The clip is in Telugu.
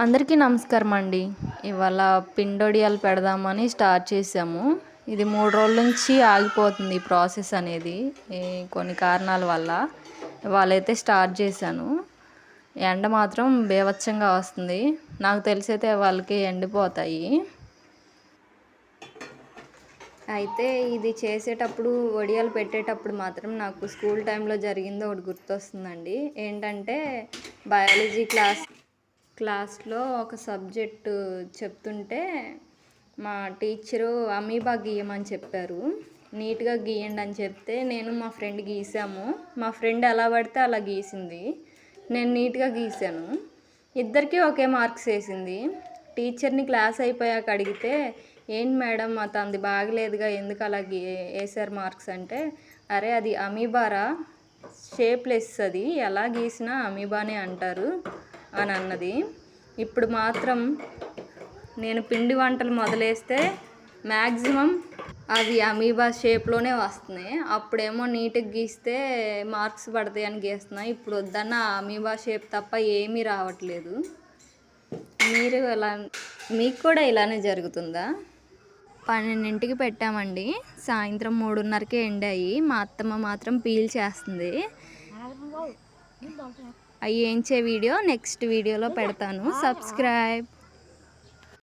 అందరికీ నమస్కారం అండి. ఇవాళ పిండొడియాలు పెడదామని స్టార్ట్ చేసాము. ఇది 3 రోజుల నుంచి ఆగిపోతుంది ఈ ప్రాసెస్ అనేది. కొన్ని కారణాల వల్ల ఇవాళైతే స్టార్ట్ చేశాను. ఎండ మాత్రం బీభత్సంగా వస్తుంది. నాకు తెలిసైతే వాళ్ళకి ఎండిపోతాయి. అయితే ఇది చేసేటప్పుడు వడియాలు పెట్టేటప్పుడు మాత్రం నాకు స్కూల్ టైంలో జరిగింది ఒకటి గుర్తొస్తుందండి. ఏంటంటే బయాలజీ క్లాస్లో ఒక సబ్జెక్టు చెప్తుంటే మా టీచరు అమీబా గీయమని చెప్పారు. నీట్గా గీయండి అని చెప్తే నేను మా ఫ్రెండ్ గీసాము. మా ఫ్రెండ్ ఎలా పడితే అలా గీసింది. నేను నీట్గా గీసాను. ఇద్దరికీ ఒకే మార్క్స్ వేసింది. టీచర్ని క్లాస్ అయిపోయాక అడిగితే ఏంటి మేడం తనది బాగలేదుగా ఎందుకు అలా వేసారు మార్క్స్ అంటే, అరే అది అమీబారా, షేప్లెస్, అది ఎలా గీసినా అమీబానే అంటారు అని అన్నది. ఇప్పుడు మాత్రం నేను పిండి వంటలు మొదలేస్తే మ్యాక్సిమం అవి అమీబా షేప్లోనే వస్తున్నాయి. అప్పుడేమో నీట్గా గీస్తే మార్క్స్ పడతాయి అని గీస్తున్నాయి. ఇప్పుడు వద్దన్న అమీబా షేప్ తప్ప ఏమీ రావట్లేదు. మీకు కూడా ఇలానే జరుగుతుందా? 12ంటికి పెట్టామండి, సాయంత్రం 3:30కే ఎండాయి. మా అత్తమ్మ మాత్రం పీల్ చేస్తుంది. అవి ఏంచే వీడియో నెక్స్ట్ వీడియోలో పెడతాను. సబ్స్క్రైబ్.